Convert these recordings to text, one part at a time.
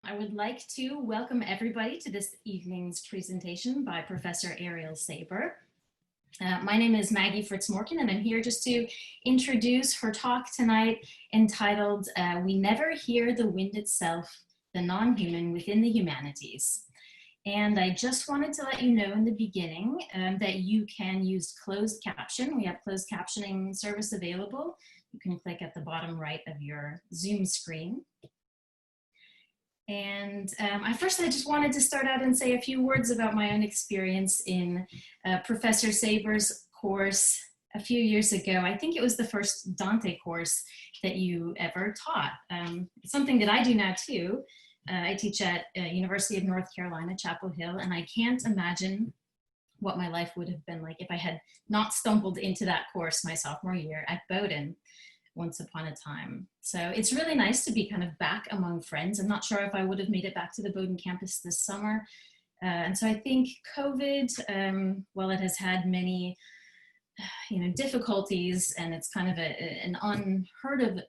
I would like to welcome everybody to this evening's presentation by Professor Arielle Saiber. My name is Maggie Fritz-Morkin, and I'm here just to introduce her talk tonight entitled, We Never Hear the Wind Itself, the Non-Human Within the Humanities. And I just wanted to let you know in the beginning that you can use closed caption. We have closed captioning service available. You can click at the bottom right of your Zoom screen. And I just wanted to start out and say a few words about my own experience in Professor Saiber's course a few years ago. I think it was the first Dante course that you ever taught. It's something that I do now too. I teach at University of North Carolina, Chapel Hill, and I can't imagine what my life would have been like if I had not stumbled into that course my sophomore year at Bowdoin once upon a time. So it's really nice to be kind of back among friends. I'm not sure if I would have made it back to the Bowdoin campus this summer. And so I think COVID, while it has had many difficulties, and it's kind of an unheard of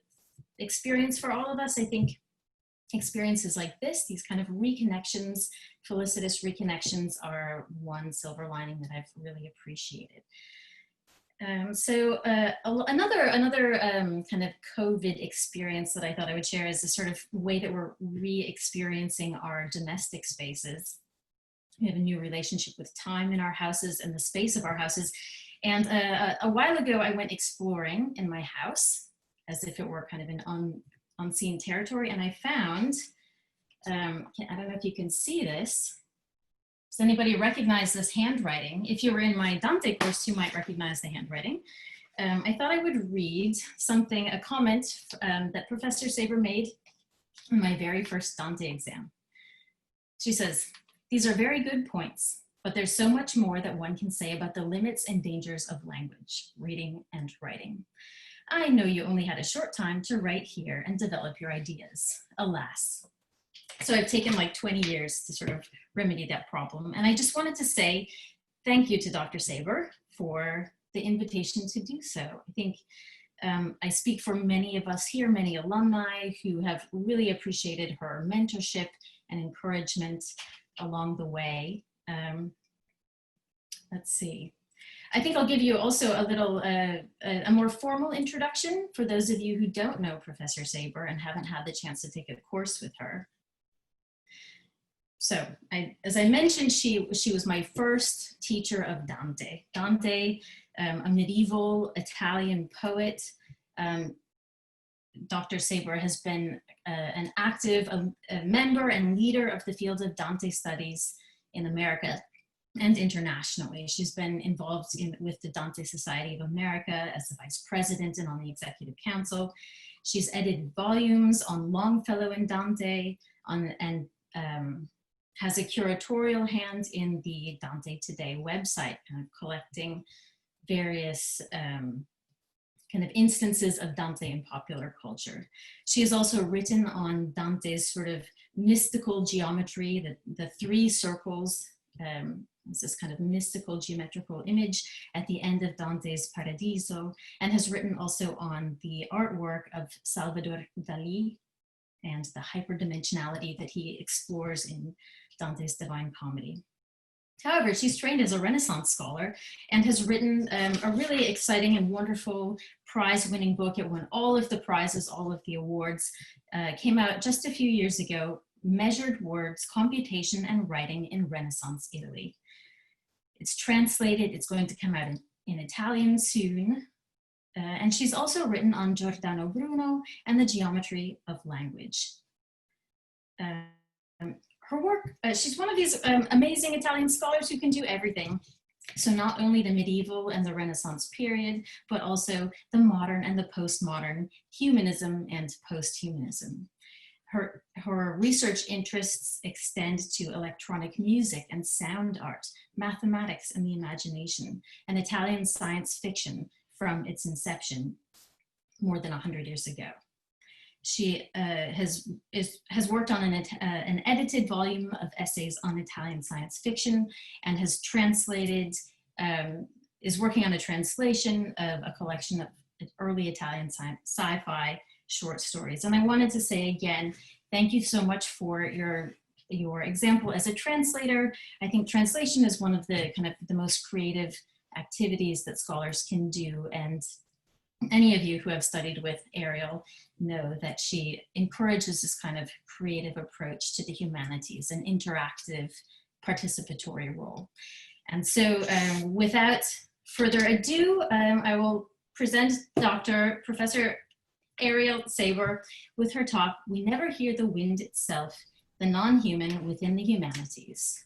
experience for all of us, I think experiences like this, these kind of reconnections, felicitous reconnections, are one silver lining that I've really appreciated. Another kind of COVID experience that I thought I would share is the sort of way that we're re-experiencing our domestic spaces. We have a new relationship with time in our houses and the space of our houses. And a while ago, I went exploring in my house as if it were kind of an unseen territory. And I found, I don't know if you can see this. Does anybody recognize this handwriting? If you were in my Dante course, you might recognize the handwriting. I thought I would read a comment that Professor Saiber made in my very first Dante exam. She says, "These are very good points, but there's so much more that one can say about the limits and dangers of language, reading and writing. I know you only had a short time to write here and develop your ideas, alas." So I've taken like 20 years to sort of remedy that problem. And I just wanted to say thank you to Dr. Saiber for the invitation to do so. I think I speak for many of us here, many alumni who have really appreciated her mentorship and encouragement along the way. Let's see. I think I'll give you also a little, a more formal introduction for those of you who don't know Professor Saiber and haven't had the chance to take a course with her. So, as I mentioned, she was my first teacher of Dante. Dante, a medieval Italian poet. Dr. Saiber has been an active a member and leader of the field of Dante studies in America and internationally. She's been involved with the Dante Society of America as the vice president and on the executive council. She's edited volumes on Longfellow and Dante has a curatorial hand in the Dante Today website, kind of collecting various kind of instances of Dante in popular culture. She has also written on Dante's sort of mystical geometry, the three circles, this kind of mystical geometrical image at the end of Dante's Paradiso, and has written also on the artwork of Salvador Dali and the hyperdimensionality that he explores in Dante's Divine Comedy. However, she's trained as a Renaissance scholar and has written a really exciting and wonderful prize-winning book. It won all of the prizes, all of the awards, came out just a few years ago, Measured Words, Computation and Writing in Renaissance Italy. It's translated, it's going to come out in Italian soon. And she's also written on Giordano Bruno and the geometry of language. Her work, she's one of these amazing Italian scholars who can do everything. So not only the medieval and the Renaissance period, but also the modern and the postmodern, humanism and post-humanism. Her research interests extend to electronic music and sound art, mathematics and the imagination, and Italian science fiction from its inception more than 100 years ago. She has worked on an edited volume of essays on Italian science fiction and has translated, is working on a translation of a collection of early Italian sci-fi short stories. And I wanted to say again, thank you so much for your example as a translator. I think translation is one of the kind of the most creative activities that scholars can do, and any of you who have studied with Arielle know that she encourages this kind of creative approach to the humanities, an interactive participatory role. And so without further ado, I will present Professor Arielle Saiber with her talk, We Never Hear the Wind Itself, the Non-Human Within the Humanities.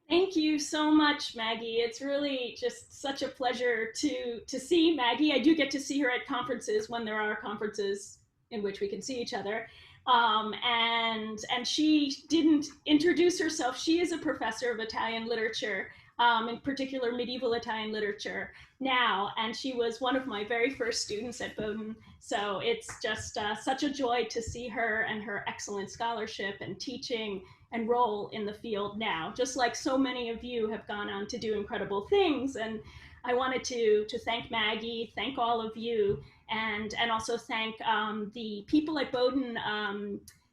Thank you so much, Maggie. It's really just such a pleasure to see Maggie. I do get to see her at conferences when there are conferences in which we can see each other. And she didn't introduce herself. She is a professor of Italian literature, in particular medieval Italian literature now, and she was one of my very first students at Bowdoin. So it's just such a joy to see her and her excellent scholarship and teaching and role in the field now, just like so many of you have gone on to do incredible things. And I wanted to thank Maggie, thank all of you, and also thank the people at Bowdoin,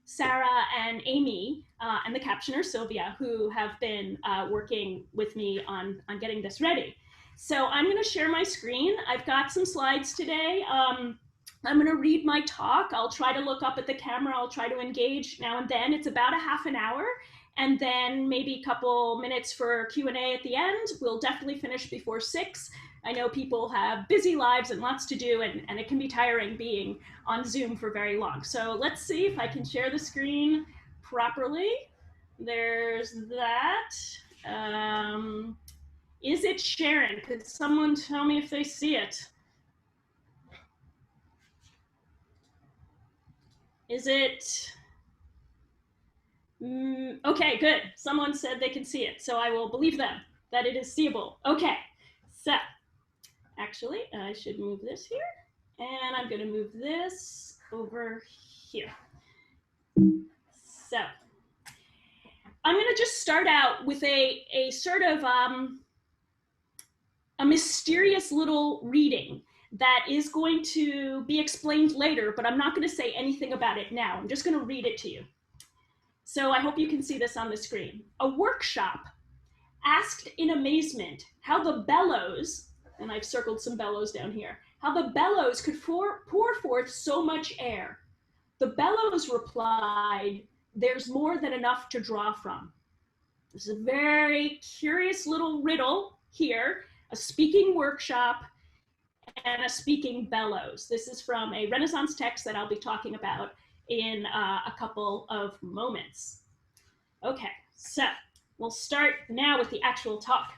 Sarah and Amy, and the captioner Sylvia, who have been working with me on getting this ready. So I'm going to share my screen. I've got some slides today. I'm going to read my talk. I'll try to look up at the camera. I'll try to engage now and then. It's about a half an hour, and then maybe a couple minutes for Q&A at the end. We'll definitely finish before 6. I know people have busy lives and lots to do, and it can be tiring being on Zoom for very long. So let's see if I can share the screen properly. There's that. Is it sharing? Could someone tell me if they see it? Is it? Okay, good. Someone said they can see it, so I will believe them that it is seeable. Okay, so actually I should move this here, and I'm going to move this over here. So I'm going to just start out with a sort of a mysterious little reading that is going to be explained later, but I'm not going to say anything about it now. I'm just going to read it to you. So I hope you can see this on the screen. A workshop asked in amazement how the bellows, and I've circled some bellows down here, how the bellows could pour forth so much air. The bellows replied, there's more than enough to draw from. This is a very curious little riddle here, a speaking workshop and a speaking bellows. This is from a Renaissance text that I'll be talking about in a couple of moments. Okay, so we'll start now with the actual talk.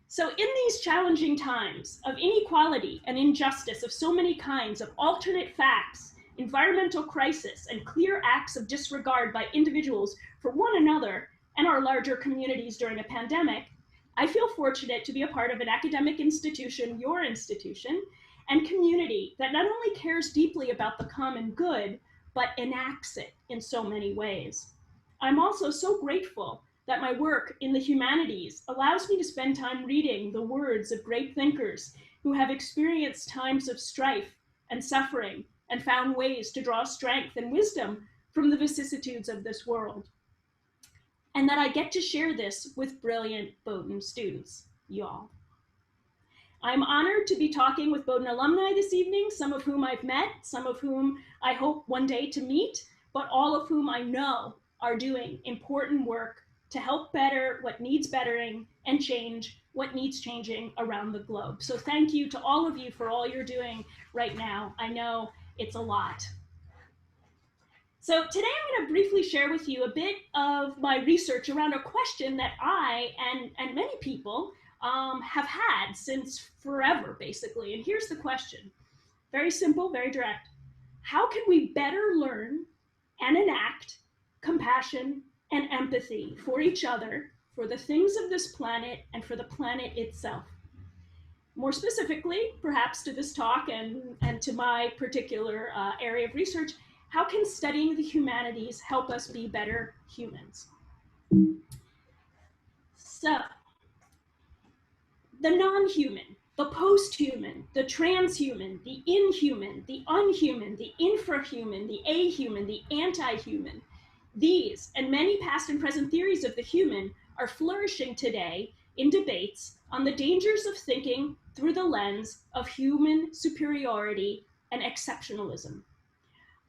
So in these challenging times of inequality and injustice of so many kinds, of alternate facts, environmental crisis, and clear acts of disregard by individuals for one another and our larger communities during a pandemic, I feel fortunate to be a part of an academic institution, your institution, and community that not only cares deeply about the common good, but enacts it in so many ways. I'm also so grateful that my work in the humanities allows me to spend time reading the words of great thinkers who have experienced times of strife and suffering and found ways to draw strength and wisdom from the vicissitudes of this world. And that I get to share this with brilliant Bowdoin students, y'all. I'm honored to be talking with Bowdoin alumni this evening, some of whom I've met, some of whom I hope one day to meet, but all of whom I know are doing important work to help better what needs bettering and change what needs changing around the globe. So thank you to all of you for all you're doing right now. I know it's a lot. So today I'm going to briefly share with you a bit of my research around a question that I and many people have had since forever, basically. And here's the question. Very simple, very direct. How can we better learn and enact compassion and empathy for each other, for the things of this planet, and for the planet itself? More specifically, perhaps to this talk and to my particular area of research, how can studying the humanities help us be better humans? So, the non-human. the post-human, the transhuman, the inhuman, the unhuman, the infrahuman, the ahuman, the anti-human. These and many past and present theories of the human are flourishing today in debates on the dangers of thinking through the lens of human superiority and exceptionalism.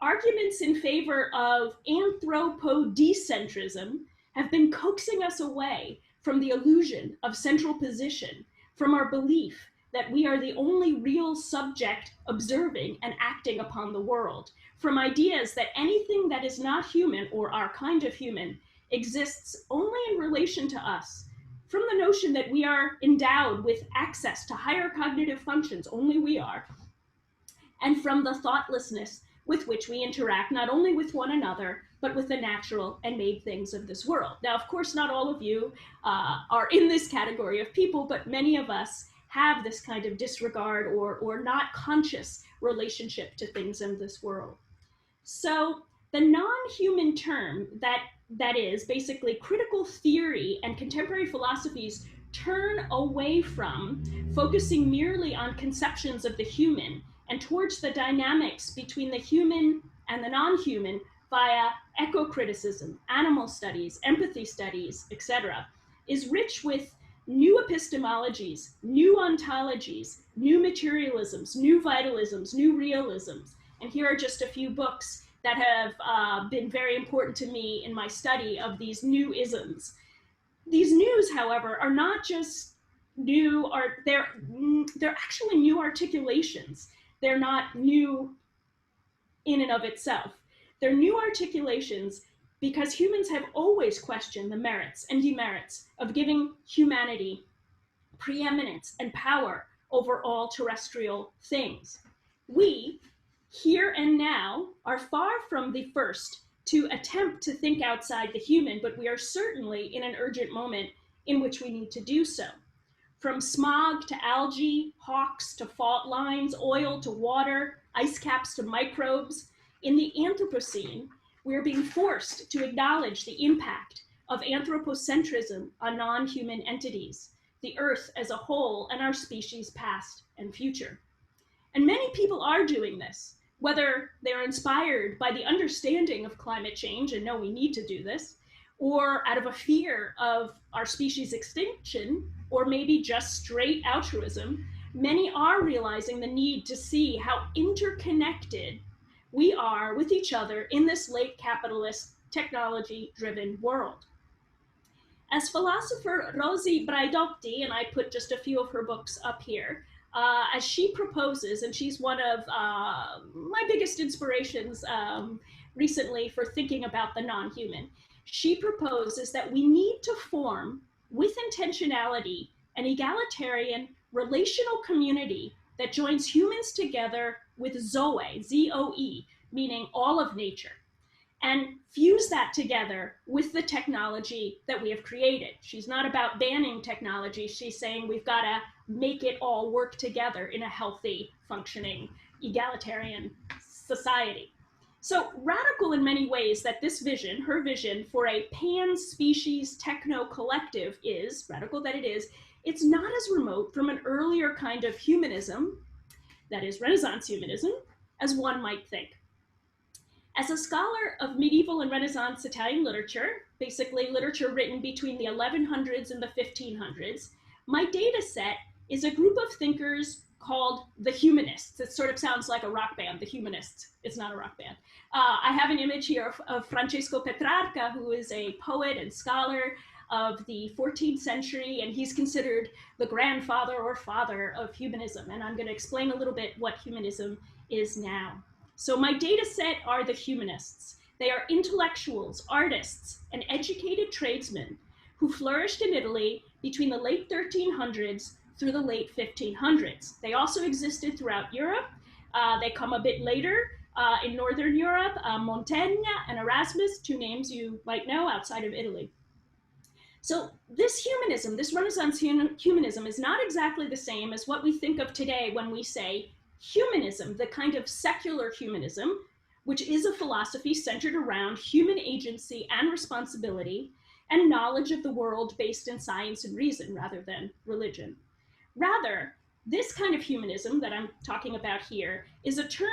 Arguments in favor of anthropodecentrism have been coaxing us away from the illusion of central position, from our belief that we are the only real subject observing and acting upon the world, from ideas that anything that is not human or our kind of human exists only in relation to us, from the notion that we are endowed with access to higher cognitive functions, only we are, and from the thoughtlessness with which we interact not only with one another, but with the natural and made things of this world. Now, of course, not all of you are in this category of people, but many of us have this kind of disregard or not conscious relationship to things in this world. So the non-human term that is basically critical theory and contemporary philosophies turn away from focusing merely on conceptions of the human and towards the dynamics between the human and the non-human via eco-criticism, animal studies, empathy studies, etc., is rich with new epistemologies, new ontologies, new materialisms, new vitalisms, new realisms. And here are just a few books that have been very important to me in my study of these new isms. These news, however, are not just new, they're actually new articulations. They're not new in and of itself. They're new articulations because humans have always questioned the merits and demerits of giving humanity preeminence and power over all terrestrial things. We, here and now, are far from the first to attempt to think outside the human, but we are certainly in an urgent moment in which we need to do so. From smog to algae, hawks to fault lines, oil to water, ice caps to microbes, in the Anthropocene, we are being forced to acknowledge the impact of anthropocentrism on non-human entities, the Earth as a whole, and our species' past and future. And many people are doing this, whether they're inspired by the understanding of climate change and know we need to do this, or out of a fear of our species' extinction, or maybe just straight altruism. Many are realizing the need to see how interconnected we are with each other in this late capitalist, technology-driven world. As philosopher Rosi Braidotti, and I put just a few of her books up here, as she proposes, and she's one of my biggest inspirations recently for thinking about the non-human, she proposes that we need to form, with intentionality, an egalitarian relational community that joins humans together with Zoe, Z-O-E, meaning all of nature, and fuse that together with the technology that we have created. She's not about banning technology. She's saying we've got to make it all work together in a healthy, functioning, egalitarian society. So radical in many ways that this vision, her vision for a pan-species techno-collective is, radical that it is, it's not as remote from an earlier kind of humanism, that is Renaissance humanism, as one might think. As a scholar of medieval and Renaissance Italian literature, basically literature written between the 1100s and the 1500s, my data set is a group of thinkers called the Humanists. It sort of sounds like a rock band, the Humanists. It's not a rock band. I have an image here of Francesco Petrarca, who is a poet and scholar of the 14th century, and he's considered the grandfather or father of humanism. And I'm going to explain a little bit what humanism is now. So my data set are the humanists. They are intellectuals, artists, and educated tradesmen who flourished in Italy between the late 1300s through the late 1500s. They also existed throughout Europe. They come a bit later in Northern Europe, Montaigne and Erasmus, two names you might know outside of Italy. So this humanism, this Renaissance humanism, is not exactly the same as what we think of today when we say humanism, the kind of secular humanism, which is a philosophy centered around human agency and responsibility and knowledge of the world based in science and reason rather than religion. Rather, This kind of humanism that I'm talking about here is a term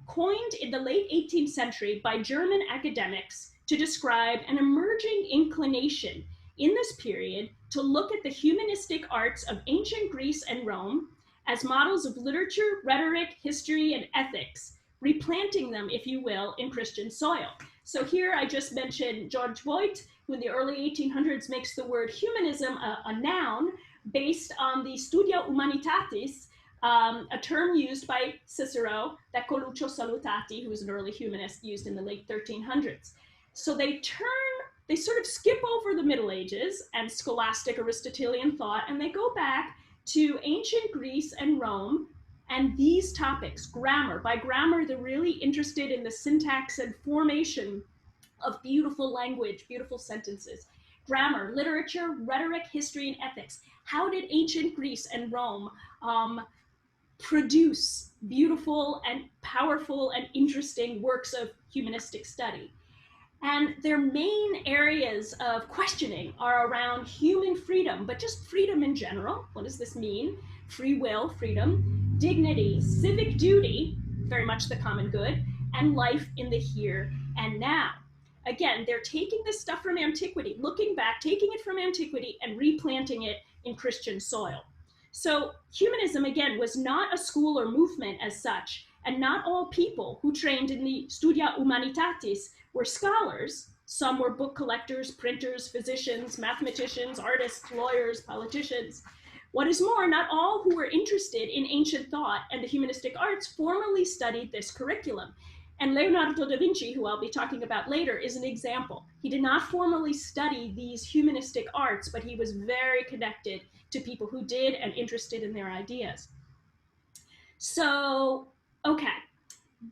coined in the late 18th century by German academics to describe an emerging inclination in this period to look at the humanistic arts of ancient Greece and Rome as models of literature, rhetoric, history, and ethics, replanting them, if you will, in Christian soil. So here I just mentioned George Voigt, who in the early 1800s makes the word humanism a noun based on the Studia Humanitatis, a term used by Cicero that Coluccio Salutati, who was an early humanist, used in the late 1300s. So they sort of skip over the Middle Ages and scholastic Aristotelian thought, and they go back to ancient Greece and Rome and these topics, grammar. By grammar, they're really interested in the syntax and formation of beautiful language, beautiful sentences. Grammar, literature, rhetoric, history, and ethics. How did ancient Greece and Rome produce beautiful and powerful and interesting works of humanistic study? And their main areas of questioning are around human freedom, but just freedom in general. What does this mean? Free will, freedom, dignity, civic duty, very much the common good, and life in the here and now. Again, they're taking this stuff from antiquity, looking back, taking it from antiquity and replanting it in Christian soil. So humanism, again, was not a school or movement as such, and not all people who trained in the Studia Humanitatis were scholars. Some were book collectors, printers, physicians, mathematicians, artists, lawyers, politicians. What is more, not all who were interested in ancient thought and the humanistic arts formally studied this curriculum. And Leonardo da Vinci, who I'll be talking about later, is an example. He did not formally study these humanistic arts, but he was very connected to people who did and interested in their ideas. So, okay,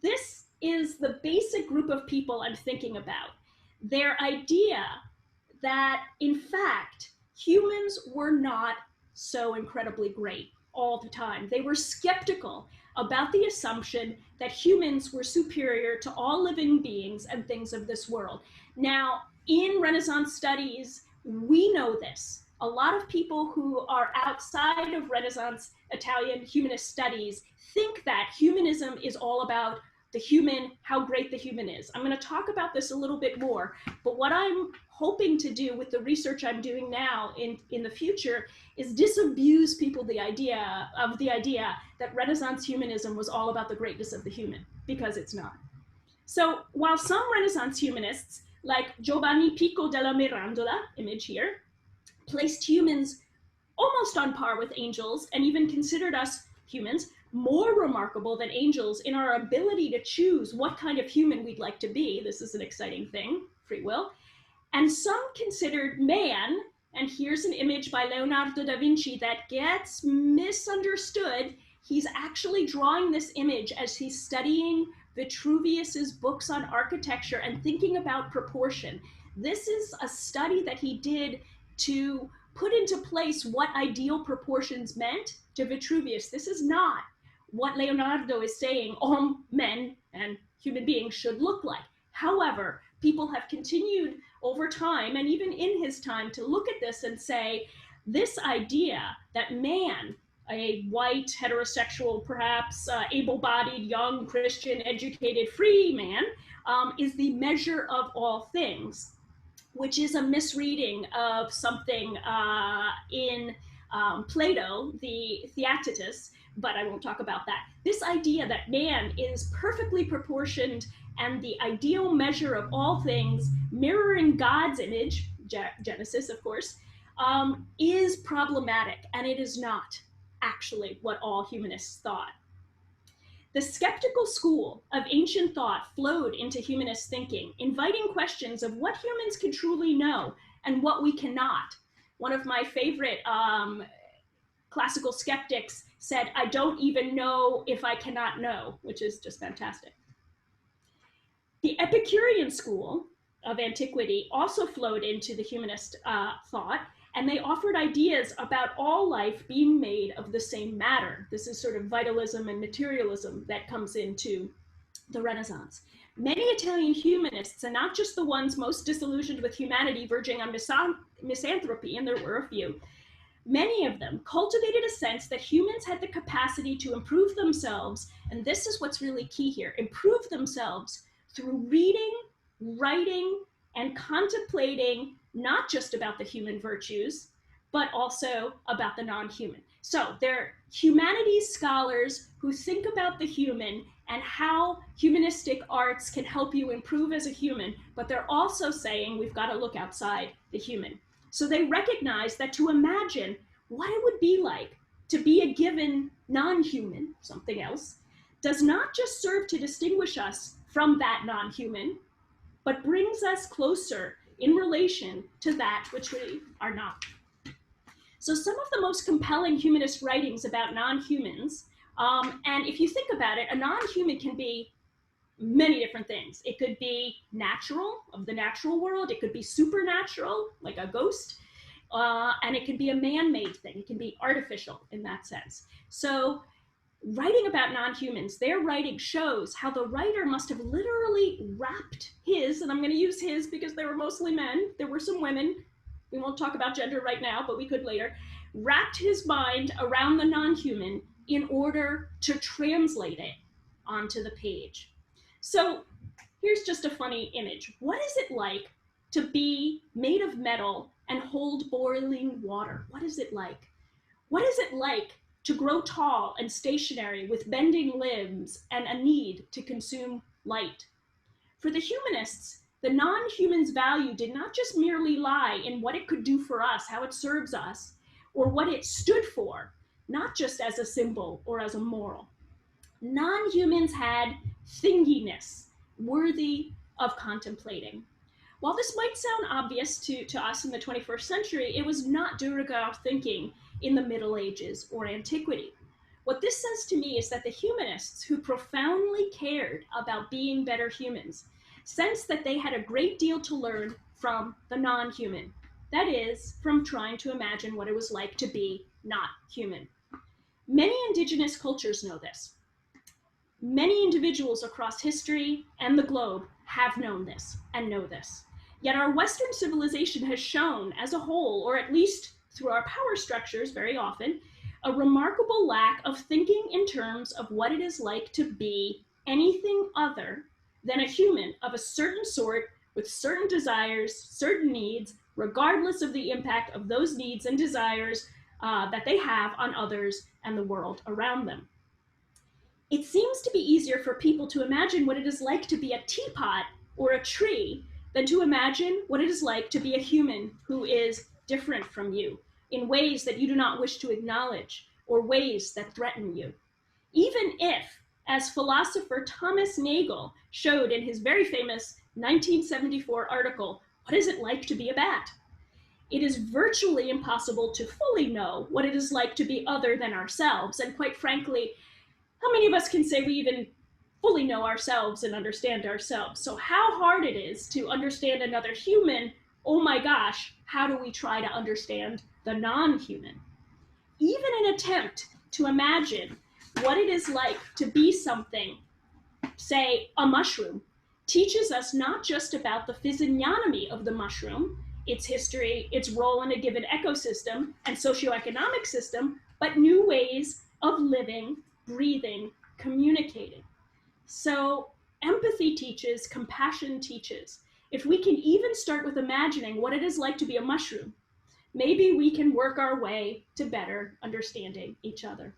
this is the basic group of people I'm thinking about. Their idea that, in fact, humans were not so incredibly great all the time. They were skeptical about the assumption that humans were superior to all living beings and things of this world. Now, in Renaissance studies, we know this. A lot of people who are outside of Renaissance Italian humanist studies think that humanism is all about the human, how great the human is. I'm going to talk about this a little bit more, but what I'm hoping to do with the research I'm doing now in the future is disabuse people the idea that Renaissance humanism was all about the greatness of the human, because it's not. So while some Renaissance humanists, like Giovanni Pico della Mirandola, image here, placed humans almost on par with angels and even considered us humans more remarkable than angels in our ability to choose what kind of human we'd like to be. This is an exciting thing, free will. And some considered man, and here's an image by Leonardo da Vinci that gets misunderstood. He's actually drawing this image as he's studying Vitruvius's books on architecture and thinking about proportion. This is a study that he did to put into place what ideal proportions meant to Vitruvius. This is not what Leonardo is saying all men and human beings should look like. However, people have continued over time, and even in his time, to look at this and say, this idea that man, a white, heterosexual, perhaps able-bodied, young, Christian, educated, free man, is the measure of all things, which is a misreading of something in Plato, the Theaetetus, but I won't talk about that. This idea that man is perfectly proportioned and the ideal measure of all things, mirroring God's image, Genesis, of course, is problematic, and it is not actually what all humanists thought. The skeptical school of ancient thought flowed into humanist thinking, inviting questions of what humans can truly know and what we cannot. One of my favorite classical skeptics said, "I don't even know if I cannot know," which is just fantastic. The Epicurean school of antiquity also flowed into the humanist thought, and they offered ideas about all life being made of the same matter. This is sort of vitalism and materialism that comes into the Renaissance. Many Italian humanists, and not just the ones most disillusioned with humanity, verging on misanthropy, and there were a few, Many of them cultivated a sense that humans had the capacity to improve themselves, and this is what's really key here, improve themselves through reading, writing, and contemplating not just about the human virtues, but also about the non-human. So they're humanities scholars who think about the human and how humanistic arts can help you improve as a human, but they're also saying we've got to look outside the human. So they recognize that to imagine what it would be like to be a given non-human, something else, does not just serve to distinguish us from that non-human, but brings us closer in relation to that which we are not. So some of the most compelling humanist writings about non-humans, and if you think about it, a non-human can be many different things. It could be natural, of the natural world. It could be supernatural, like a ghost. And it can be a man-made thing. It can be artificial in that sense. So writing about non-humans, their writing shows how the writer must have literally wrapped his, and I'm going to use his because they were mostly men. There were some women. We won't talk about gender right now, but we could later. Wrapped his mind around the non-human in order to translate it onto the page. So here's just a funny image. What is it like to be made of metal and hold boiling water? What is it like? What is it like to grow tall and stationary with bending limbs and a need to consume light? For the humanists, the non-human's value did not just merely lie in what it could do for us, how it serves us, or what it stood for, not just as a symbol or as a moral. Non-humans had thinginess, worthy of contemplating. While this might sound obvious to us in the 21st century, it was not de rigueur thinking in the Middle Ages or Antiquity. What this says to me is that the humanists who profoundly cared about being better humans sensed that they had a great deal to learn from the non-human. That is, from trying to imagine what it was like to be not human. Many indigenous cultures know this. Many individuals across history and the globe have known this and know this. Yet our Western civilization has shown as a whole, or at least through our power structures very often, a remarkable lack of thinking in terms of what it is like to be anything other than a human of a certain sort with certain desires, certain needs, regardless of the impact of those needs and desires that they have on others and the world around them. It seems to be easier for people to imagine what it is like to be a teapot or a tree than to imagine what it is like to be a human who is different from you in ways that you do not wish to acknowledge or ways that threaten you. Even if, as philosopher Thomas Nagel showed in his very famous 1974 article, What Is It Like to Be a Bat? It is virtually impossible to fully know what it is like to be other than ourselves, and quite frankly, how many of us can say we even fully know ourselves and understand ourselves? So how hard it is to understand another human, oh my gosh, how do we try to understand the non-human? Even an attempt to imagine what it is like to be something, say a mushroom, teaches us not just about the physiognomy of the mushroom, its history, its role in a given ecosystem and socioeconomic system, but new ways of living, breathing, communicating. So empathy teaches, compassion teaches. If we can even start with imagining what it is like to be a mushroom, maybe we can work our way to better understanding each other.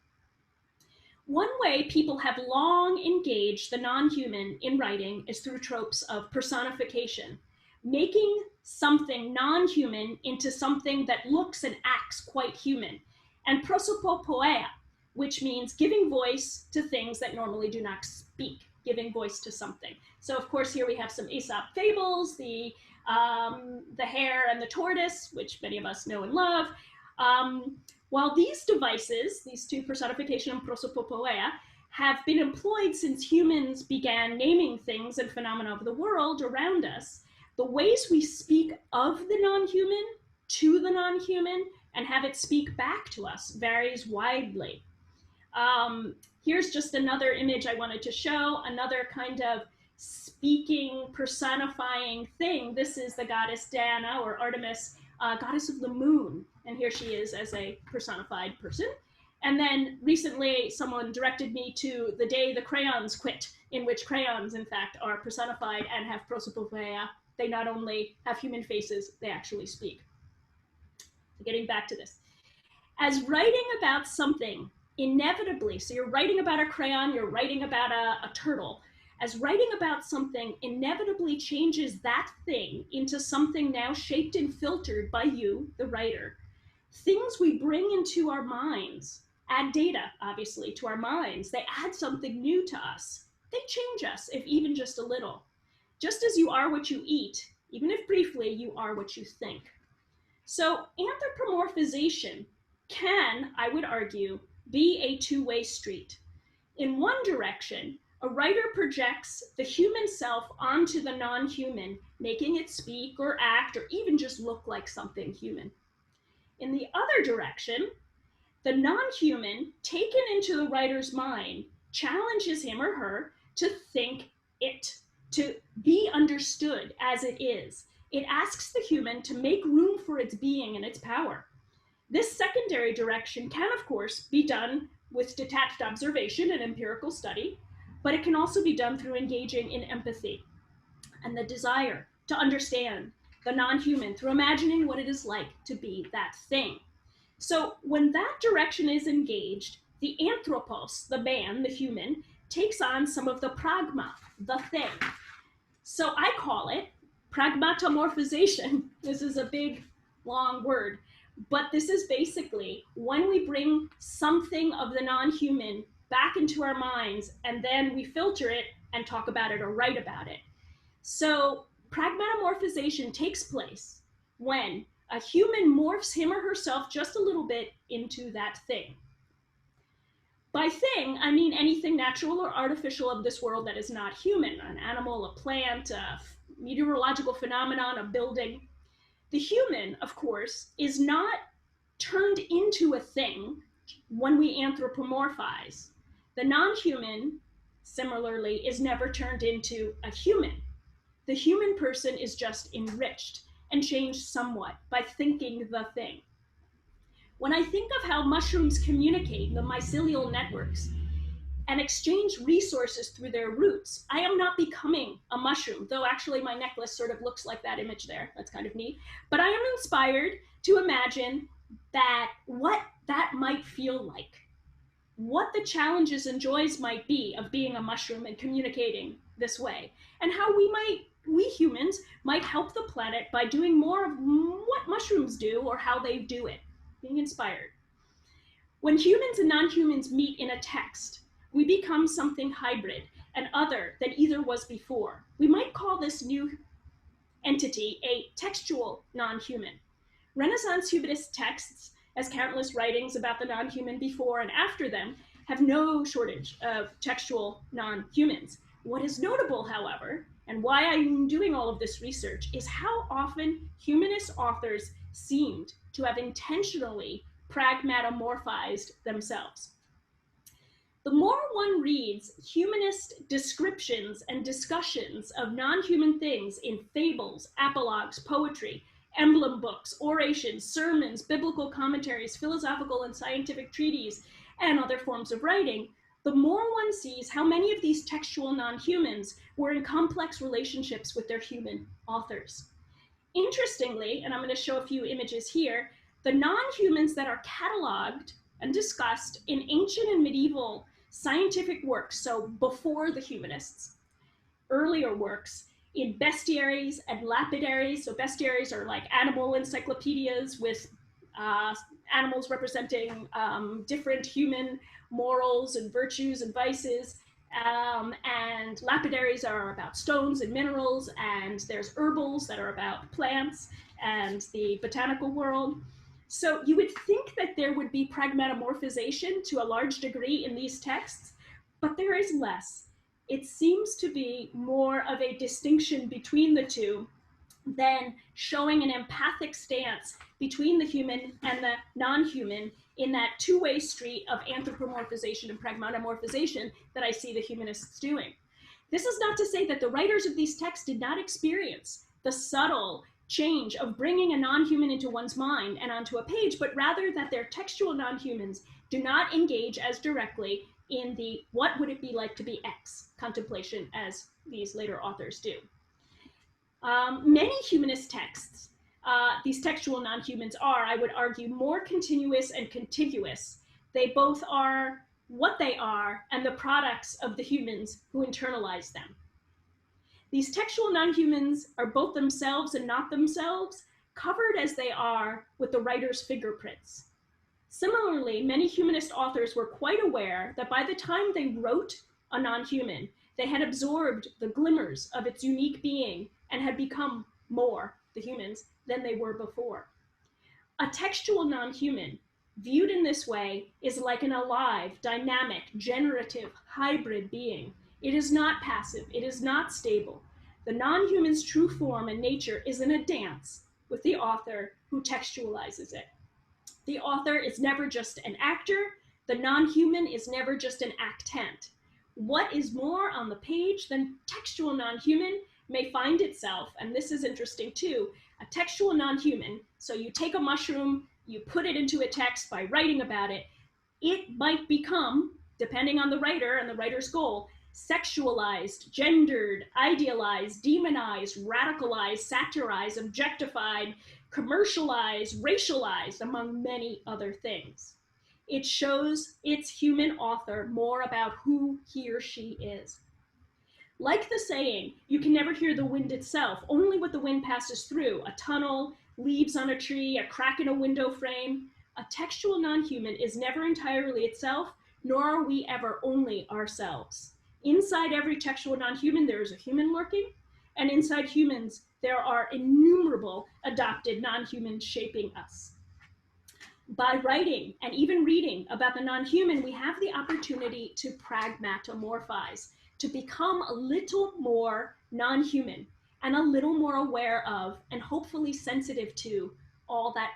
One way people have long engaged the non-human in writing is through tropes of personification, making something non-human into something that looks and acts quite human, and prosopopoeia, which means giving voice to things that normally do not speak, giving voice to something. So of course here we have some Aesop Fables, the hare and the tortoise, which many of us know and love. While these devices, these two, personification and prosopopoeia, have been employed since humans began naming things and phenomena of the world around us, the ways we speak of the non-human to the non-human and have it speak back to us varies widely. Here's just another image I wanted to show, another kind of speaking, personifying thing. This is the goddess Diana or Artemis goddess of the moon. And here she is as a personified person. And then recently, someone directed me to The Day the Crayons Quit, in which crayons, in fact, are personified and have prosopopoeia. They not only have human faces, they actually speak. So getting back to this. As writing about something inevitably, so you're writing about a crayon, you're writing about a turtle, as writing about something inevitably changes that thing into something now shaped and filtered by you, the writer, things we bring into our minds add data, obviously, to our minds. They add something new to us. They change us, if even just a little. Just as you are what you eat, even if briefly, you are what you think. So anthropomorphization can, I would argue, be a two-way street. In one direction, a writer projects the human self onto the non-human, making it speak or act or even just look like something human. In the other direction, the non-human, taken into the writer's mind, challenges him or her to think it, to be understood as it is. It asks the human to make room for its being and its power. This secondary direction can, of course, be done with detached observation and empirical study, but it can also be done through engaging in empathy and the desire to understand the non-human through imagining what it is like to be that thing. So when that direction is engaged, the anthropos, the man, the human, takes on some of the pragma, the thing. So I call it pragmatomorphization. This is a big, long word, but this is basically when we bring something of the non-human back into our minds and then we filter it and talk about it or write about it. So pragmatomorphization takes place when a human morphs him or herself just a little bit into that thing. By thing, I mean anything natural or artificial of this world that is not human, an animal, a plant, a meteorological phenomenon, a building. The human, of course, is not turned into a thing when we anthropomorphize. The non-human, similarly, is never turned into a human. The human person is just enriched and changed somewhat by thinking the thing. When I think of how mushrooms communicate, the mycelial networks, and exchange resources through their roots, I am not becoming a mushroom, though actually my necklace sort of looks like that image there. That's kind of neat. But I am inspired to imagine that what that might feel like, what the challenges and joys might be of being a mushroom and communicating this way, and how we humans might help the planet by doing more of what mushrooms do or how they do it, being inspired. When humans and non-humans meet in a text, we become something hybrid and other than either was before. We might call this new entity a textual non-human. Renaissance humanist texts, as countless writings about the non-human before and after them, have no shortage of textual non-humans. What is notable, however, and why I'm doing all of this research, is how often humanist authors seemed to have intentionally pragmatomorphized themselves. The more one reads humanist descriptions and discussions of non-human things in fables, apologues, poetry, emblem books, orations, sermons, biblical commentaries, philosophical and scientific treatises, and other forms of writing, the more one sees how many of these textual non-humans were in complex relationships with their human authors. Interestingly, and I'm going to show a few images here, the non-humans that are cataloged and discussed in ancient and medieval scientific works, so before the humanists, earlier works, in bestiaries and lapidaries. So bestiaries are like animal encyclopedias with animals representing different human morals and virtues and vices. And lapidaries are about stones and minerals, and there's herbals that are about plants and the botanical world. So you would think that there would be pragmatomorphization to a large degree in these texts, but there is less. It seems to be more of a distinction between the two than showing an empathic stance between the human and the non-human in that two-way street of anthropomorphization and pragmatomorphization that I see the humanists doing. This is not to say that the writers of these texts did not experience the subtle change of bringing a non-human into one's mind and onto a page, but rather that their textual non-humans do not engage as directly in the what would it be like to be X contemplation as these later authors do. Many humanist texts, these textual non-humans are, I would argue, more continuous and contiguous. They both are what they are and the products of the humans who internalize them. These textual non-humans are both themselves and not themselves, covered as they are with the writer's fingerprints. Similarly, many humanist authors were quite aware that by the time they wrote a non-human, they had absorbed the glimmers of its unique being and had become more, the humans, than they were before. A textual non-human, viewed in this way, is like an alive, dynamic, generative, hybrid being. It is not passive, it is not stable. The non-human's true form and nature is in a dance with the author who textualizes it. The author is never just an actor, the non-human is never just an actant. What is more on the page than textual non-human may find itself, and this is interesting too, a textual non-human, so you take a mushroom, you put it into a text by writing about it, it might become, depending on the writer and the writer's goal, sexualized, gendered, idealized, demonized, radicalized, satirized, objectified, commercialized, racialized, among many other things. It shows its human author more about who he or she is. Like the saying, you can never hear the wind itself, only what the wind passes through, a tunnel, leaves on a tree, a crack in a window frame. A textual non-human is never entirely itself, nor are we ever only ourselves. Inside every textual non-human, there is a human lurking, and inside humans, there are innumerable adopted non-humans shaping us. By writing and even reading about the non-human, we have the opportunity to pragmatomorphize, to become a little more non-human and a little more aware of and hopefully sensitive to all that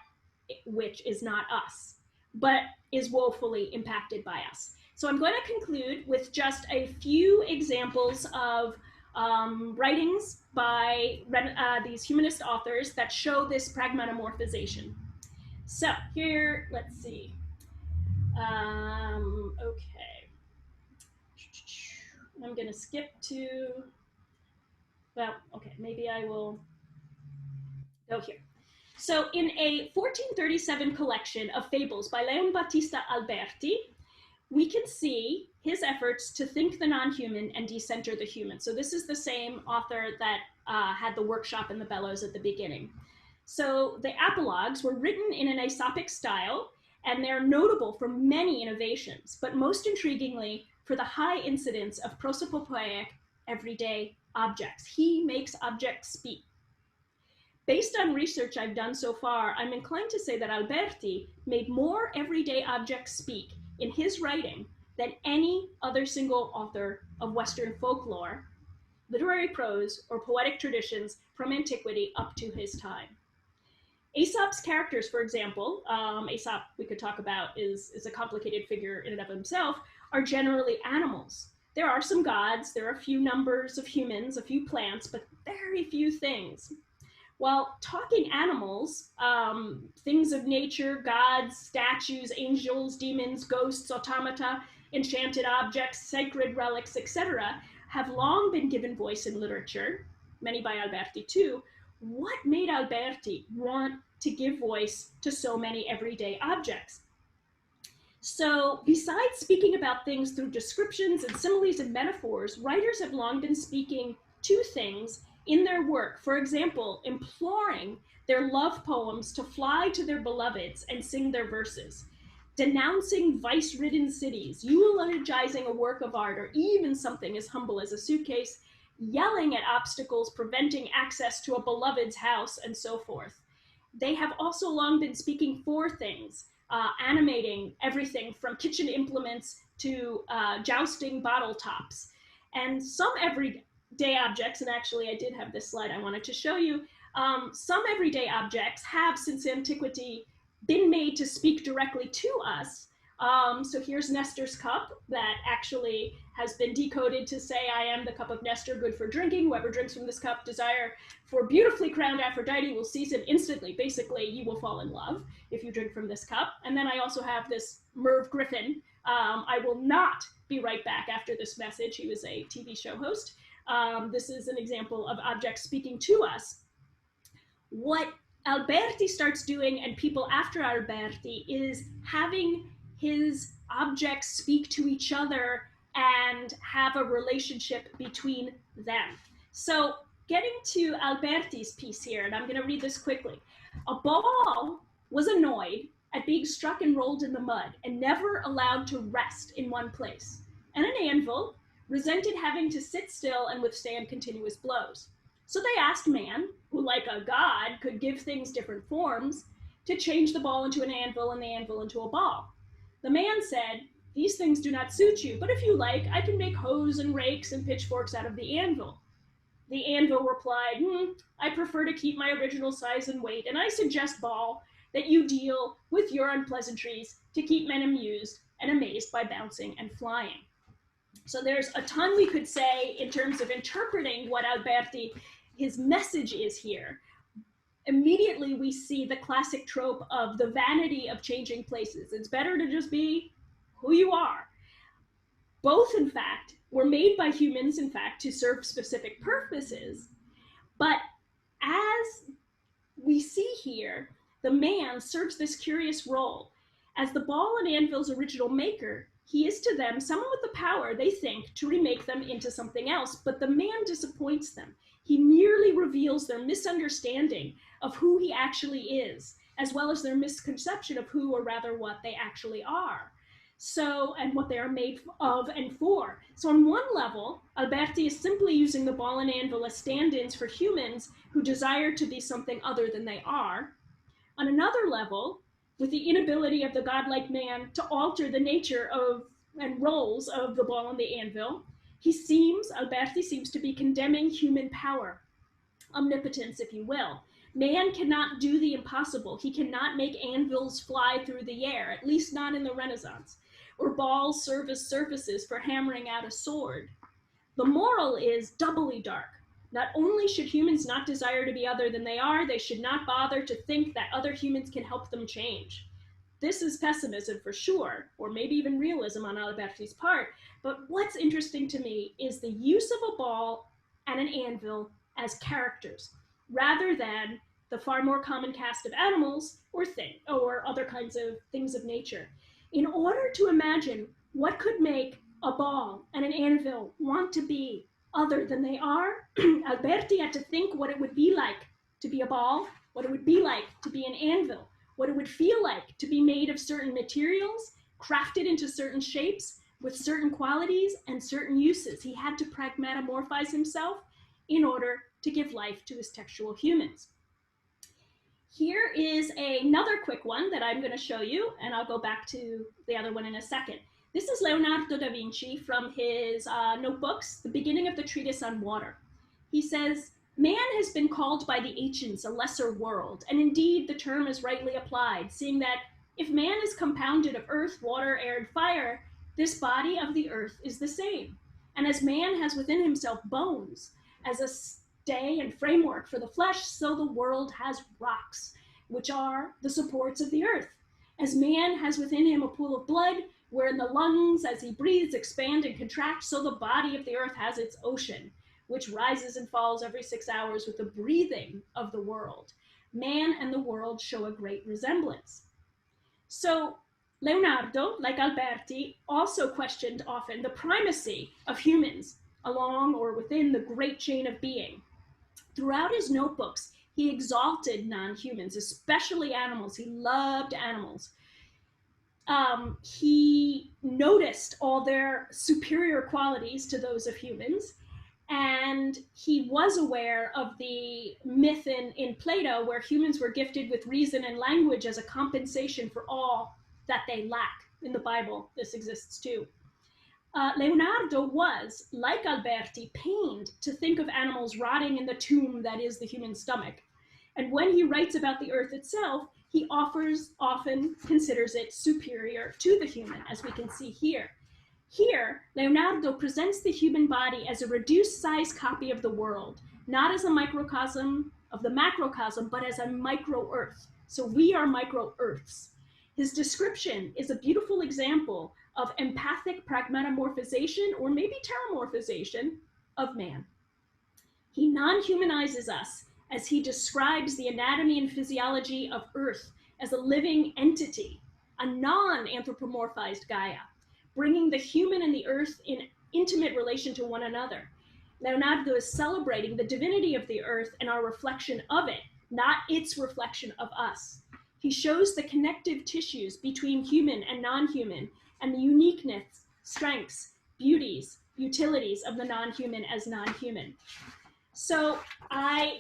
which is not us, but is woefully impacted by us. So I'm going to conclude with just a few examples of writings by these humanist authors that show this pragmatomorphization. So here, let's see. Okay. I'm going to skip to, well, okay, maybe I will go here. So in a 1437 collection of fables by Batista Alberti, we can see his efforts to think the non-human and decenter the human. So this is the same author that had the workshop in the bellows at the beginning. So the apologues were written in an Aesopic style, and they're notable for many innovations, but most intriguingly for the high incidence of prosopopoeic everyday objects. He makes objects speak. Based on research I've done so far, I'm inclined to say that Alberti made more everyday objects speak in his writing than any other single author of Western folklore, literary prose, or poetic traditions from antiquity up to his time. Aesop's characters, for example, Aesop, we could talk about, is a complicated figure in and of himself, are generally animals. There are some gods, there are a few numbers of humans, a few plants, but very few things. While talking animals, things of nature, gods, statues, angels, demons, ghosts, automata, enchanted objects, sacred relics, etc., have long been given voice in literature, many by Alberti too. What made Alberti want to give voice to so many everyday objects? So besides speaking about things through descriptions and similes and metaphors, writers have long been speaking to things in their work. For example, imploring their love poems to fly to their beloveds and sing their verses, denouncing vice-ridden cities, eulogizing a work of art, or even something as humble as a suitcase, yelling at obstacles preventing access to a beloved's house, and so forth. They have also long been speaking for things, animating everything from kitchen implements to jousting bottle tops. And some everyday objects, and actually I did have this slide I wanted to show you, some everyday objects have, since antiquity, been made to speak directly to us. So here's Nestor's cup that actually has been decoded to say, I am the cup of Nestor, good for drinking. Whoever drinks from this cup, desire for beautifully crowned Aphrodite will seize it instantly. Basically, you will fall in love if you drink from this cup. And then I also have this Merv Griffin. I will not be right back after this message. He was a TV show host. This is an example of objects speaking to us. What Alberti starts doing, and people after Alberti, is having his objects speak to each other and have a relationship between them. So getting to Alberti's piece here, and I'm going to read this quickly. A ball was annoyed at being struck and rolled in the mud and never allowed to rest in one place. And an anvil resented having to sit still and withstand continuous blows. So they asked man, who like a god could give things different forms, to change the ball into an anvil and the anvil into a ball. The man said, these things do not suit you, but if you like, I can make hoes and rakes and pitchforks out of the anvil. The anvil replied, I prefer to keep my original size and weight, and I suggest, ball, that you deal with your unpleasantries to keep men amused and amazed by bouncing and flying. So there's a ton we could say in terms of interpreting what Alberti, his message is here. Immediately we see the classic trope of the vanity of changing places. It's better to just be who you are. Both, in fact, were made by humans, in fact, to serve specific purposes. But as we see here, the man serves this curious role. As the ball and anvil's original maker, he is to them someone with the power, they think, to remake them into something else, but the man disappoints them. He merely reveals their misunderstanding of who he actually is, as well as their misconception of who, or rather what, they actually are. So, and what they are made of and for. So on one level, Alberti is simply using the ball and anvil as stand-ins for humans who desire to be something other than they are. On another level, with the inability of the godlike man to alter the nature of and roles of the ball and the anvil, Alberti seems to be condemning human power, omnipotence, if you will. Man cannot do the impossible. He cannot make anvils fly through the air, at least not in the Renaissance, or balls serve as surfaces for hammering out a sword. The moral is doubly dark. Not only should humans not desire to be other than they are, they should not bother to think that other humans can help them change. This is pessimism for sure, or maybe even realism on Alberti's part, but what's interesting to me is the use of a ball and an anvil as characters, rather than the far more common cast of animals or other kinds of things of nature. In order to imagine what could make a ball and an anvil want to be other than they are, Alberti had to think what it would be like to be a ball, what it would be like to be an anvil, what it would feel like to be made of certain materials, crafted into certain shapes, with certain qualities and certain uses. He had to pragmatomorphize himself in order to give life to his textual humans. Here is another quick one that I'm going to show you, and I'll go back to the other one in a second. This is Leonardo da Vinci from his notebooks, the beginning of the treatise on water. He says, man has been called by the ancients a lesser world, and indeed the term is rightly applied, seeing that if man is compounded of earth, water, air, and fire, this body of the earth is the same. And as man has within himself bones, as a stay and framework for the flesh, so the world has rocks, which are the supports of the earth. As man has within him a pool of blood, wherein the lungs, as he breathes, expand and contract, so the body of the earth has its ocean, which rises and falls every 6 hours with the breathing of the world. Man and the world show a great resemblance. So Leonardo, like Alberti, also questioned often the primacy of humans along or within the great chain of being. Throughout his notebooks, he exalted non-humans, especially animals. He loved animals. He noticed all their superior qualities to those of humans, and he was aware of the myth in Plato where humans were gifted with reason and language as a compensation for all that they lack. In the Bible, this exists too. Leonardo was, like Alberti, pained to think of animals rotting in the tomb that is the human stomach. And when he writes about the earth itself, he often considers it superior to the human, as we can see here. Here, Leonardo presents the human body as a reduced size copy of the world, not as a microcosm of the macrocosm, but as a micro-earth. So we are micro-earths. His description is a beautiful example of empathic pragmatomorphization, or maybe terramorphization, of man. He non-humanizes us as he describes the anatomy and physiology of Earth as a living entity, a non-anthropomorphized Gaia, bringing the human and the Earth in intimate relation to one another. Leonardo is celebrating the divinity of the Earth and our reflection of it, not its reflection of us. He shows the connective tissues between human and non-human, and the uniqueness, strengths, beauties, utilities of the non-human as non-human. So I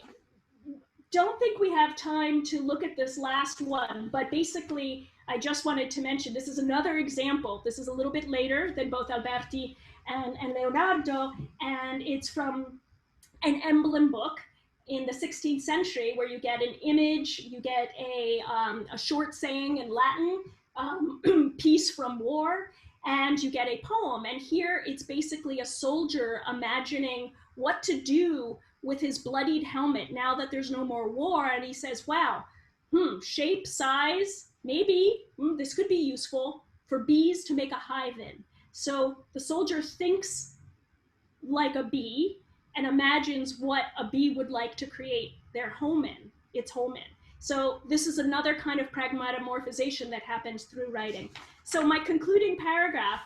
don't think we have time to look at this last one, but basically I just wanted to mention this is another example. This is a little bit later than both Alberti and Leonardo, and it's from an emblem book in the 16th century where you get an image, you get a short saying in Latin, peace from war, and you get a poem. And here it's basically a soldier imagining what to do with his bloodied helmet now that there's no more war. And he says, wow, shape, size, maybe this could be useful for bees to make a hive in. So the soldier thinks like a bee and imagines what a bee would like to create their home in, its home in. So this is another kind of pragmatomorphization that happens through writing. So my concluding paragraph,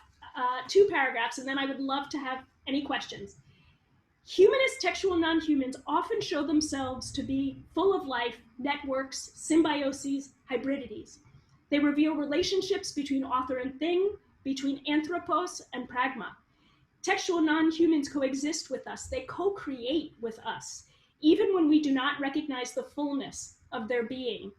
2 paragraphs, and then I would love to have any questions. Humanist textual non-humans often show themselves to be full of life, networks, symbioses, hybridities. They reveal relationships between author and thing, between anthropos and pragma. Textual non-humans coexist with us. They co-create with us, even when we do not recognize the fullness of their being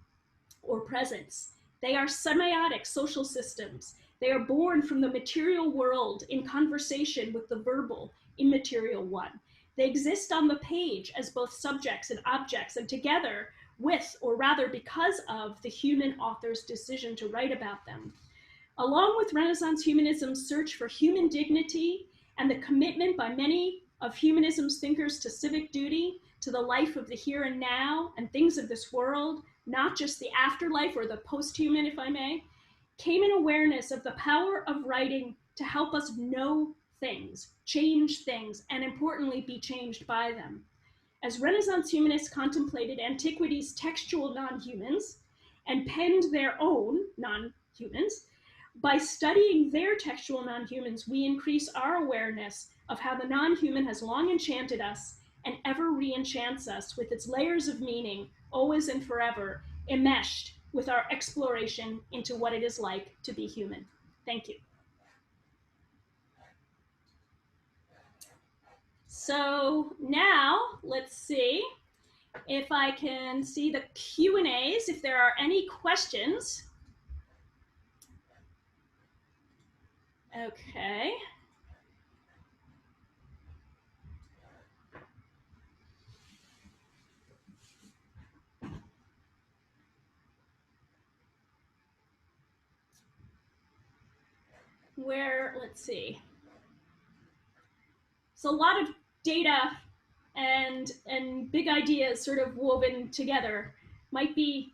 or presence. They are semiotic social systems. They are born from the material world in conversation with the verbal, immaterial one. They exist on the page as both subjects and objects, and together with, or rather because of, the human author's decision to write about them. Along with Renaissance humanism's search for human dignity and the commitment by many of humanism's thinkers to civic duty, to the life of the here and now and things of this world, not just the afterlife or the post-human, if I may, came an awareness of the power of writing to help us know things, change things, and importantly, be changed by them. As Renaissance humanists contemplated Antiquity's textual non-humans and penned their own non-humans, by studying their textual non-humans, we increase our awareness of how the non-human has long enchanted us and ever re-enchants us with its layers of meaning, always and forever, enmeshed with our exploration into what it is like to be human. Thank you. So now let's see if I can see the Q&As, if there are any questions. Okay. Let's see. So a lot of data and big ideas sort of woven together. Might be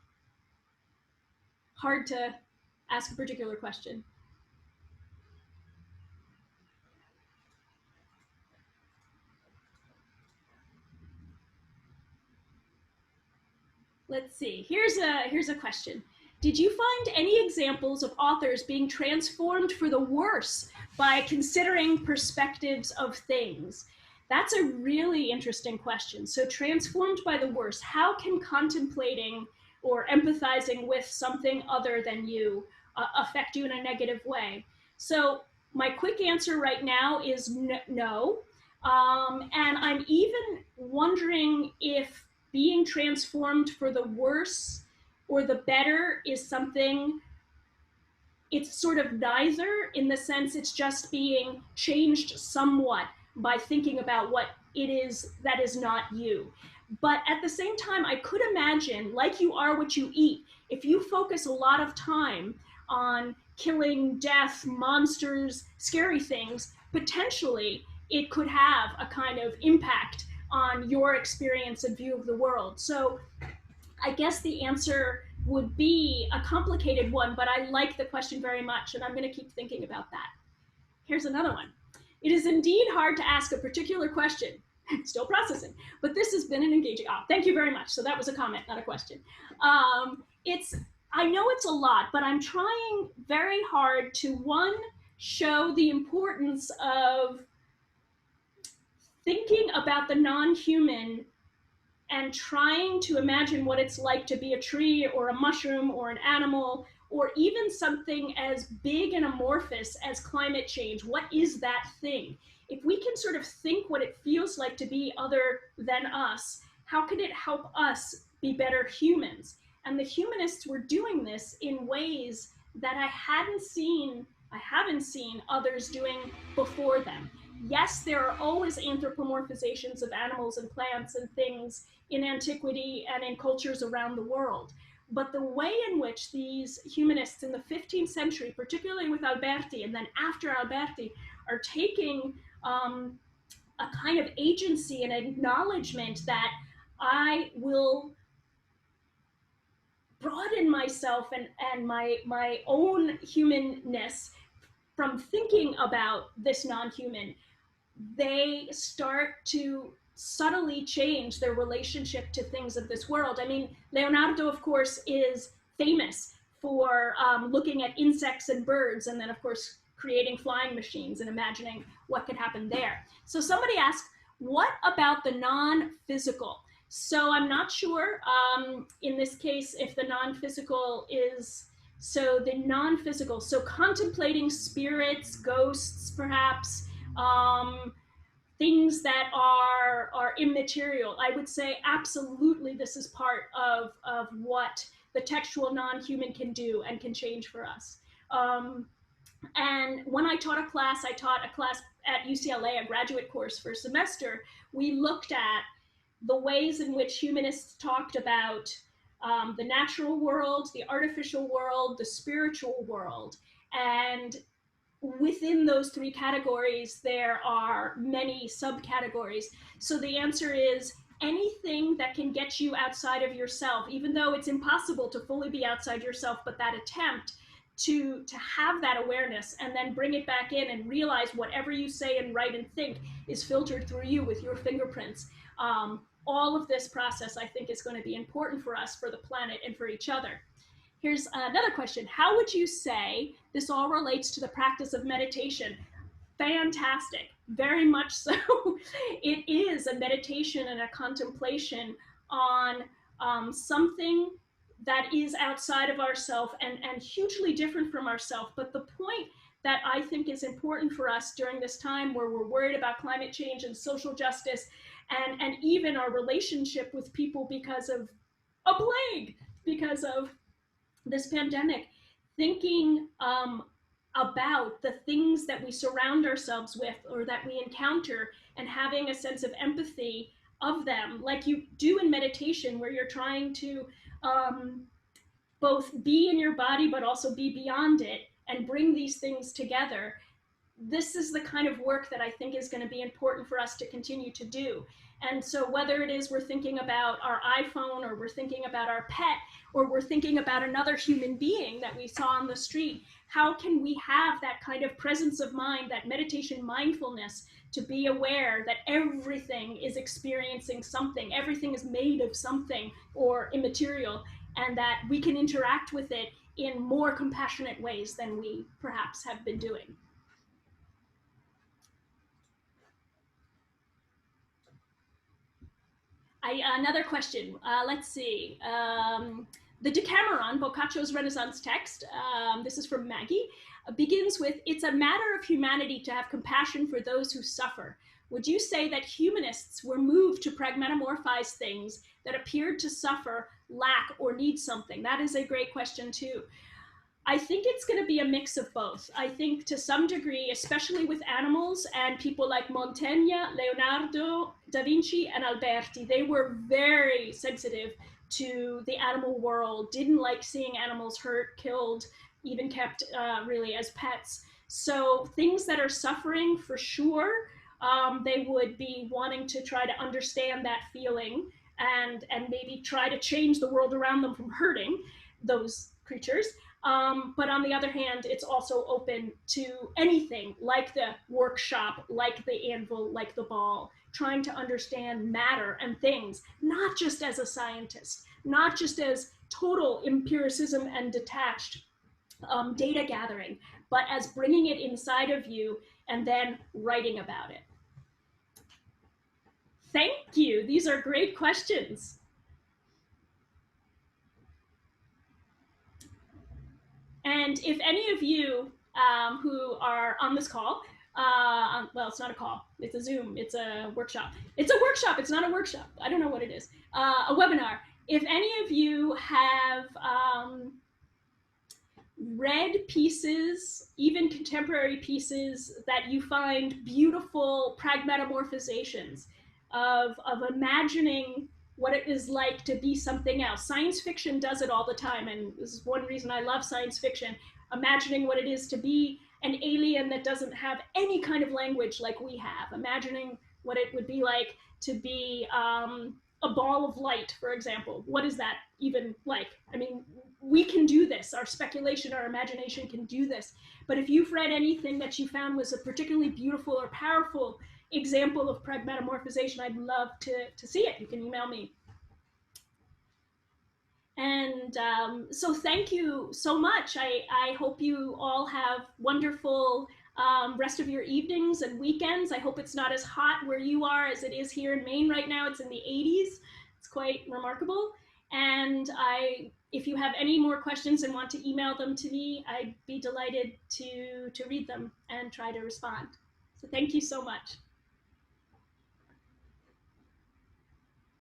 hard to ask a particular question. Let's see, here's a question. Did you find any examples of authors being transformed for the worse by considering perspectives of things? That's a really interesting question. So transformed by the worse, how can contemplating or empathizing with something other than you affect you in a negative way? So my quick answer right now is no. And I'm even wondering if being transformed for the worse or the better is something, it's sort of neither, in the sense it's just being changed somewhat by thinking about what it is that is not you. But at the same time, I could imagine, like you are what you eat, if you focus a lot of time on killing, death, monsters, scary things, potentially it could have a kind of impact on your experience and view of the world. So I guess the answer would be a complicated one, but I like the question very much, and I'm going to keep thinking about that. Here's another one. It is indeed hard to ask a particular question. Still processing, but this has been an engaging. Oh, thank you very much. So that was a comment, not a question. I know it's a lot, but I'm trying very hard to, one, show the importance of thinking about the non-human and trying to imagine what it's like to be a tree or a mushroom or an animal, or even something as big and amorphous as climate change. What is that thing? If we can sort of think what it feels like to be other than us, how can it help us be better humans? And the humanists were doing this in ways that I haven't seen others doing before them. Yes, there are always anthropomorphizations of animals and plants and things in antiquity and in cultures around the world. But the way in which these humanists in the 15th century, particularly with Alberti, and then after Alberti, are taking a kind of agency and acknowledgement that I will broaden myself and my own humanness from thinking about this non-human, they start to subtly change their relationship to things of this world. I mean, Leonardo, of course, is famous for looking at insects and birds, and then, of course, creating flying machines and imagining what could happen there. So somebody asked, what about the non-physical? So I'm not sure in this case if the non-physical is, so the non-physical, so contemplating spirits, ghosts, perhaps, things that are immaterial. I would say absolutely this is part of what the textual non-human can do and can change for us. And when I taught a class at UCLA, a graduate course for a semester, we looked at the ways in which humanists talked about the natural world, the artificial world, the spiritual world. And within those three categories, there are many subcategories. So the answer is anything that can get you outside of yourself, even though it's impossible to fully be outside yourself, but that attempt to have that awareness and then bring it back in and realize whatever you say and write and think is filtered through you with your fingerprints. All of this process, I think, is going to be important for us, for the planet, and for each other. Here's another question. How would you say this all relates to the practice of meditation? Fantastic, very much so. It is a meditation and a contemplation on something that is outside of ourselves and hugely different from ourselves. But the point that I think is important for us during this time where we're worried about climate change and social justice and even our relationship with people because of a plague, because of this pandemic, thinking about the things that we surround ourselves with or that we encounter and having a sense of empathy of them, like you do in meditation, where you're trying to both be in your body but also be beyond it and bring these things together. This is the kind of work that I think is going to be important for us to continue to do. And so whether it is we're thinking about our iPhone, or we're thinking about our pet, or we're thinking about another human being that we saw on the street, how can we have that kind of presence of mind, that meditation mindfulness, to be aware that everything is experiencing something, everything is made of something or immaterial, and that we can interact with it in more compassionate ways than we perhaps have been doing. Another question, let's see. The Decameron, Boccaccio's Renaissance text, this is from Maggie, begins with, it's a matter of humanity to have compassion for those who suffer. Would you say that humanists were moved to pragmatomorphize things that appeared to suffer, lack, or need something? That is a great question too. I think it's going to be a mix of both. I think to some degree, especially with animals and people like Montaigne, Leonardo da Vinci, and Alberti, they were very sensitive to the animal world, didn't like seeing animals hurt, killed, even kept really as pets. So things that are suffering for sure, they would be wanting to try to understand that feeling and maybe try to change the world around them from hurting those creatures. But on the other hand, it's also open to anything like the workshop, like the anvil, like the ball, trying to understand matter and things, not just as a scientist, not just as total empiricism and detached data gathering, but as bringing it inside of you and then writing about it. Thank you. These are great questions. And if any of you who are on this call, well, it's not a call, it's a Zoom, it's a workshop. It's a workshop, it's not a workshop. I don't know what it is. A webinar. If any of you have read pieces, even contemporary pieces, that you find beautiful pragmatomorphizations of imagining what it is like to be something else. Science fiction does it all the time, and this is one reason I love science fiction, imagining what it is to be an alien that doesn't have any kind of language like we have, imagining what it would be like to be a ball of light, for example. What is that even like? I mean, we can do this. Our speculation, our imagination can do this. But if you've read anything that you found was a particularly beautiful or powerful example of pragmatomorphization, I'd love to see it. You can email me. And so thank you so much. I hope you all have wonderful rest of your evenings and weekends. I hope it's not as hot where you are as it is here in Maine right now. It's in the 80s. It's quite remarkable. And if you have any more questions and want to email them to me, I'd be delighted to read them and try to respond. So thank you so much.